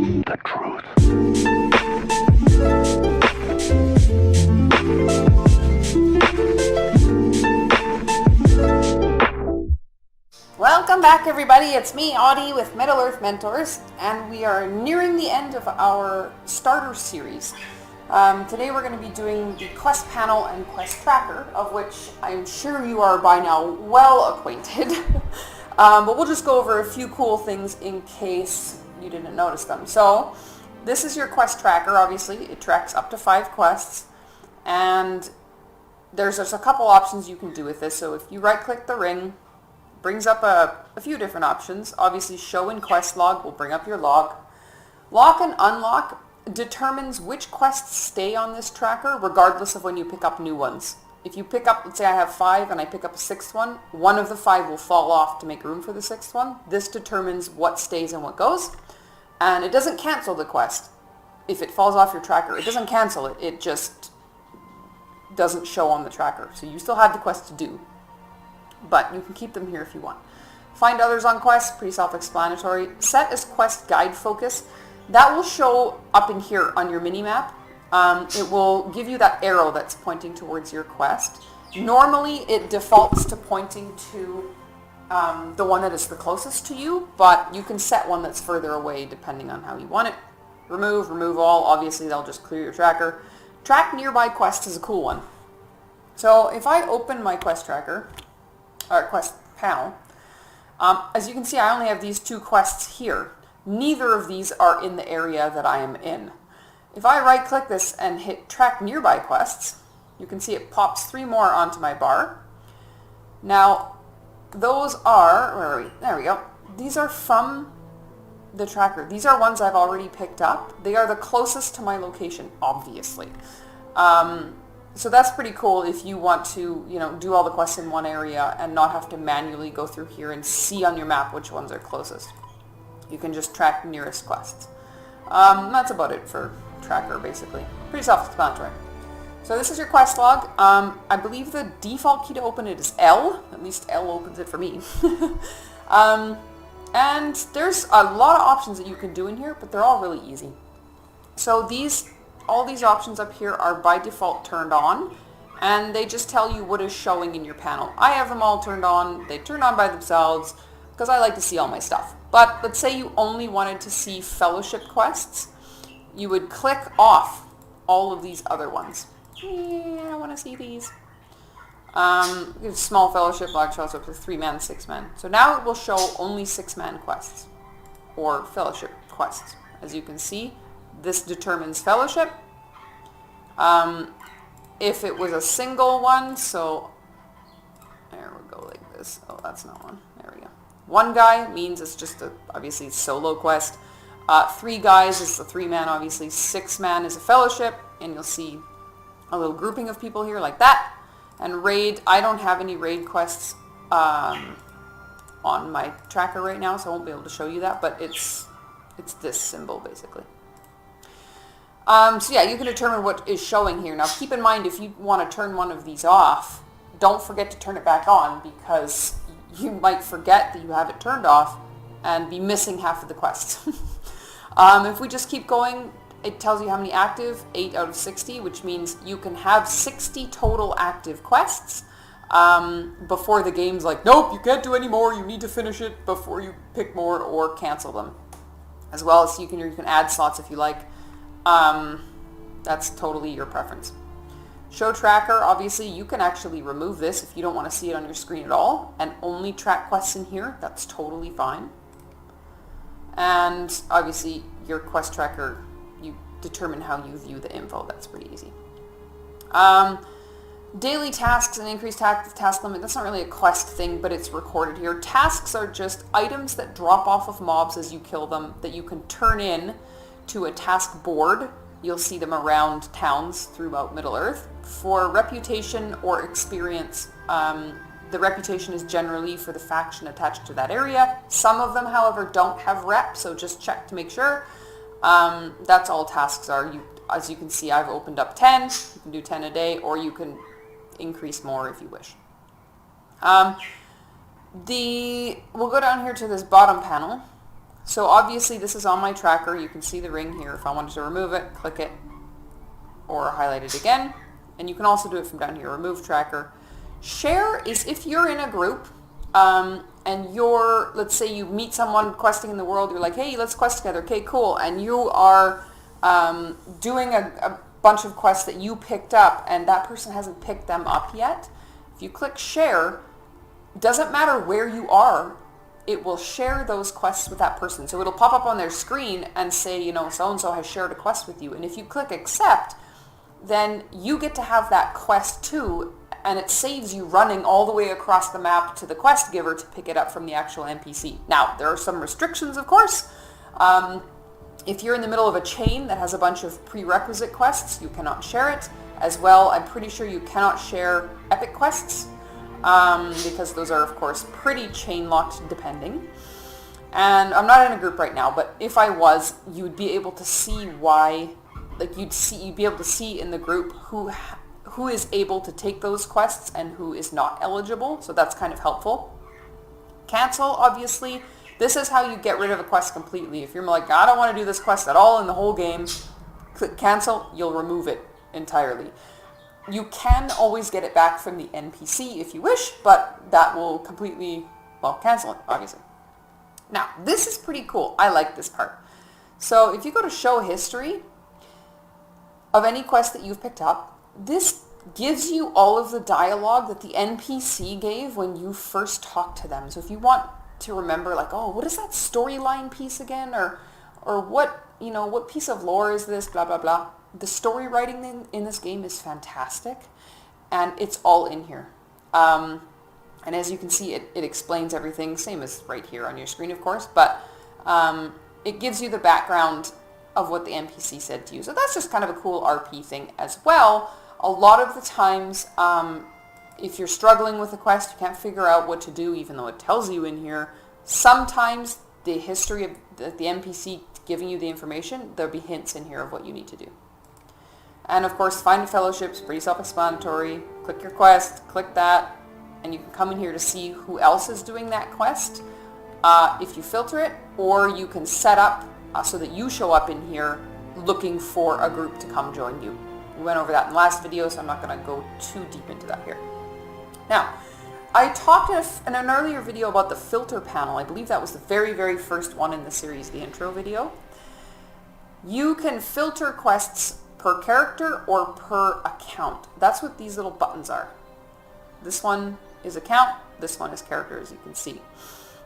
The truth. Welcome back, everybody. It's me, Audie, with Middle-earth Mentors, and we are nearing the end of our starter series. Today we're going to be doing the quest panel and quest tracker, of which I'm sure you are by now well acquainted. But we'll just go over a few cool things in case you didn't notice them. So this is your quest tracker. Obviously, it tracks up to 5 quests, and there's just a couple options you can do with this. So if you right-click the ring, brings up a few different options. Obviously, show in quest log will bring up your log. Lock and unlock determines which quests stay on this tracker regardless of when you pick up new ones. If you pick up, let's say I have 5 and I pick up a 6th one, one of the 5 will fall off to make room for the 6th one. This determines what stays and what goes. And it doesn't cancel the quest. If it falls off your tracker, it doesn't cancel it. It just doesn't show on the tracker. So you still have the quest to do, but you can keep them here if you want. Find others on quests, pretty self-explanatory. Set as quest guide focus. That will show up in here on your mini-map. It will give you that arrow that's pointing towards your quest. Normally it defaults to pointing to the one that is the closest to you, but you can set one that's further away depending on how you want it. Remove all. Obviously they'll just clear your tracker. Track nearby quests is a cool one. So if I open my quest tracker, or quest panel, as you can see, I only have these 2 quests here. Neither of these are in the area that I am in. If I right click this and hit track nearby quests, you can see it pops 3 more onto my bar. Now those are, where are we? There we go. These are from the tracker. These are ones I've already picked up. They are the closest to my location, obviously. So that's pretty cool if you want to, do all the quests in one area and not have to manually go through here and see on your map which ones are closest. You can just track nearest quests. That's about it for tracker, basically. Pretty self-explanatory. So this is your quest log. I believe the default key to open it is L. At least L opens it for me. And there's a lot of options that you can do in here, but they're all really easy. So all these options up here are by default turned on, and they just tell you what is showing in your panel. I have them all turned on. They turn on by themselves because I like to see all my stuff. But let's say you only wanted to see fellowship quests. You would click off all of these other ones. I don't want to see these. Small fellowship, large fellowship, 3-man, 6-man. So now it will show only 6-man quests or fellowship quests. As you can see, this determines fellowship. If it was a single one, so there we go, like this. Oh, that's not one. There we go. 1 guy means it's just obviously solo quest. 3 guys is the 3-man, obviously. 6-man is a fellowship, and you'll see a little grouping of people here like that. And raid, I don't have any raid quests on my tracker right now, so I won't be able to show you that, but it's this symbol basically. So yeah, you can determine what is showing here. Now keep in mind, if you want to turn one of these off, don't forget to turn it back on, because you might forget that you have it turned off and be missing half of the quests. If we just keep going, it tells you how many active, 8 out of 60, which means you can have 60 total active quests before the game's like, nope, you can't do any more, you need to finish it before you pick more or cancel them. As well as you can add slots if you like. That's totally your preference. Show tracker, obviously you can actually remove this if you don't want to see it on your screen at all and only track quests in here. That's totally fine. And obviously your quest tracker, you determine how you view the info. That's pretty easy. Daily tasks and increased task limit, that's not really a quest thing, but it's recorded here. Tasks are just items that drop off of mobs as you kill them that you can turn in to a task board. You'll see them around towns throughout Middle-earth. For reputation or experience, the reputation is generally for the faction attached to that area. Some of them, however, don't have rep, so just check to make sure. That's all tasks are. As you can see, I've opened up 10. You can do 10 a day, or you can increase more if you wish. We'll go down here to this bottom panel. So obviously this is on my tracker. You can see the ring here. If I wanted to remove it, click it or highlight it again. And you can also do it from down here, remove tracker. Share is if you're in a group and let's say you meet someone questing in the world, you're like, hey, let's quest together. Okay, cool. And you are doing a bunch of quests that you picked up and that person hasn't picked them up yet. If you click share, it doesn't matter where you are, it will share those quests with that person. So it'll pop up on their screen and say, you know, so-and-so has shared a quest with you. And if you click accept, then you get to have that quest too, and it saves you running all the way across the map to the quest giver to pick it up from the actual NPC. Now, there are some restrictions, of course. If you're in the middle of a chain that has a bunch of prerequisite quests, you cannot share it. As well, I'm pretty sure you cannot share epic quests, because those are, of course, pretty chain-locked depending. And I'm not in a group right now, but if I was, you'd be able to see why, like you'd be able to see in the group who is able to take those quests and who is not eligible, so that's kind of helpful. Cancel, obviously. This is how you get rid of a quest completely. If you're like, I don't want to do this quest at all in the whole game, click cancel, you'll remove it entirely. You can always get it back from the NPC if you wish, but that will completely, well, cancel it, obviously. Now, this is pretty cool. I like this part. So if you go to show history of any quest that you've picked up, this gives you all of the dialogue that the NPC gave when you first talked to them. So if you want to remember, like, oh, what is that storyline piece again? Or what, you know, what piece of lore is this? Blah, blah, blah. The story writing in this game is fantastic, and it's all in here. And as you can see, it explains everything, same as right here on your screen, of course, but it gives you the background of what the NPC said to you. So that's just kind of a cool RP thing as well. A lot of the times, if you're struggling with a quest, you can't figure out what to do, even though it tells you in here, sometimes the history of the NPC giving you the information, there'll be hints in here of what you need to do. And of course, find a fellowship is pretty self-explanatory. Click your quest, click that, and you can come in here to see who else is doing that quest if you filter it, or you can set up so that you show up in here looking for a group to come join you. We went over that in the last video, so I'm not going to go too deep into that here. Now, I talked in an earlier video about the filter panel. I believe that was the very, very first one in the series, the intro video. You can filter quests per character or per account. That's what these little buttons are. This one is account, this one is character, as you can see.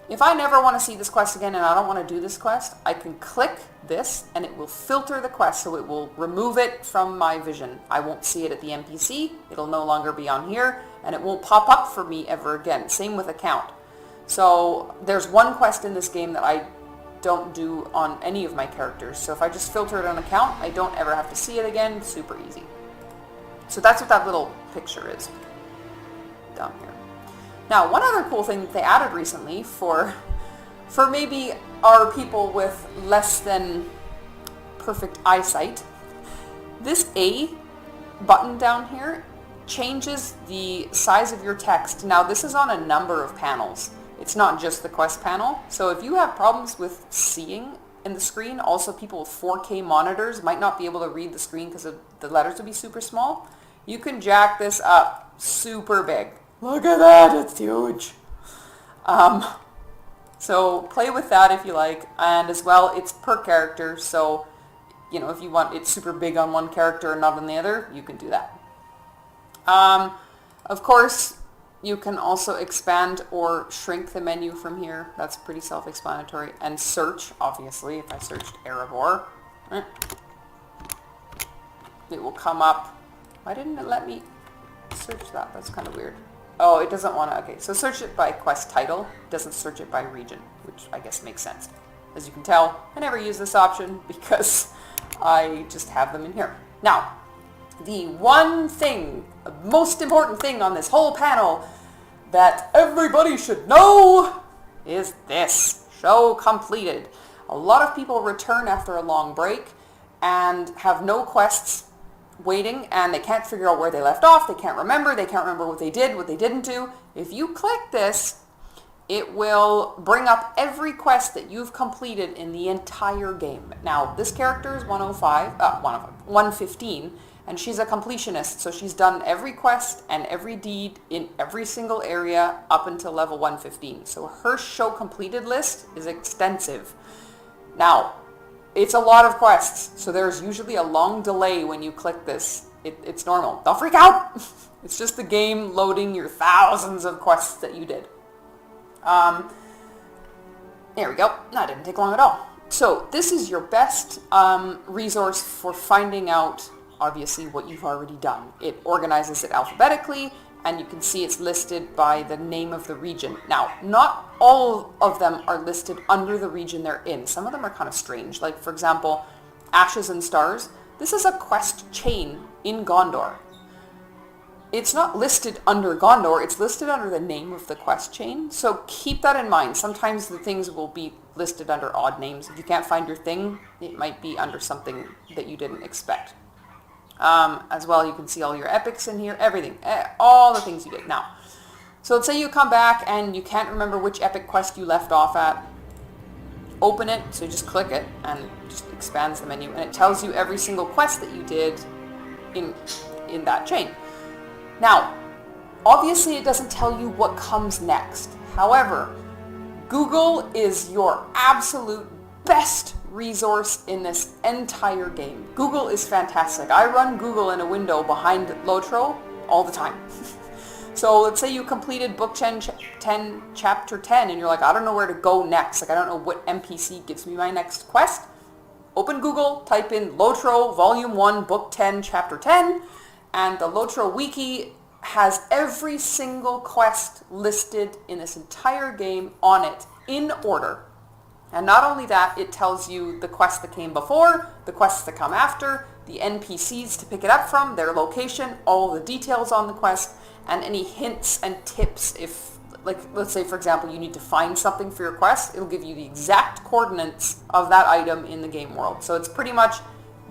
If I never want to see this quest again and I don't want to do this quest, I can click this and it will filter the quest, so it will remove it from my vision. I won't see it at the NPC, it'll no longer be on here, and it won't pop up for me ever again. Same with account. So there's one quest in this game that I don't do on any of my characters. So if I just filter it on account, I don't ever have to see it again. Super easy. So that's what that little picture is down here. Now, one other cool thing that they added recently for maybe our people with less than perfect eyesight, this A button down here changes the size of your text. Now, this is on a number of panels. It's not just the quest panel. So if you have problems with seeing in the screen, also people with 4K monitors might not be able to read the screen because the letters would be super small, you can jack this up super big. Look at that, it's huge. So play with that if you like, and as well, it's per character, so you know, if you want it super big on one character and not on the other, you can do that. Of course, you can also expand or shrink the menu from here. That's pretty self-explanatory. And search, obviously, if I searched Erebor, it will come up. Why didn't it let me search that? That's kind of weird. Oh, it doesn't want to. Okay, so search it by quest title. It doesn't search it by region, which I guess makes sense. As you can tell, I never use this option because I just have them in here. Now, the one thing, the most important thing on this whole panel that everybody should know is this. Show completed. A lot of people return after a long break and have no quests waiting, and they can't figure out where they left off. They can't remember what they did, what they didn't do. If you click this, it will bring up every quest that you've completed in the entire game. Now, this character is 115, and she's a completionist, so she's done every quest and every deed in every single area up until level 115. So her show completed list is extensive. Now, it's a lot of quests, so there's usually a long delay when you click this. It's normal. Don't freak out! It's just the game loading your thousands of quests that you did. There we go. That didn't take long at all. So this is your best resource for finding out, obviously, what you've already done. It organizes it alphabetically, and you can see it's listed by the name of the region. Now, not all of them are listed under the region they're in. Some of them are kind of strange. Like, for example, Ashes and Stars. This is a quest chain in Gondor. It's not listed under Gondor, it's listed under the name of the quest chain. So keep that in mind. Sometimes the things will be listed under odd names. If you can't find your thing, it might be under something that you didn't expect. As well, you can see all your epics in here, everything, all the things you did. Now, so let's say you come back and you can't remember which epic quest you left off at. Open it, so you just click it and it just expands the menu, and it tells you every single quest that you did in that chain. Now, obviously it doesn't tell you what comes next. However, Google is your absolute best resource in this entire game. Google is fantastic. I run Google in a window behind LOTRO all the time. So let's say you completed book 10, chapter 10, and you're like, I don't know where to go next. Like, I don't know what NPC gives me my next quest. Open Google, type in LOTRO Volume 1, Book 10, Chapter 10, and the LOTRO Wiki has every single quest listed in this entire game on it in order. And not only that, it tells you the quests that came before, the quests that come after, the NPCs to pick it up from, their location, all the details on the quest, and any hints and tips if, like, let's say, for example, you need to find something for your quest, it'll give you the exact coordinates of that item in the game world. So it's pretty much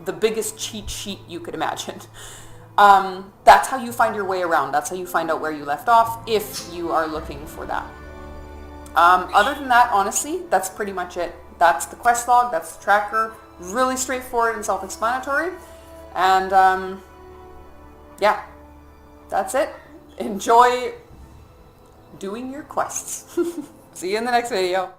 the biggest cheat sheet you could imagine. That's how you find your way around. That's how you find out where you left off if you are looking for that. Other than that, honestly, that's pretty much it. That's the quest log, that's the tracker. Really straightforward and self-explanatory. And yeah, that's it. Enjoy doing your quests. See you in the next video.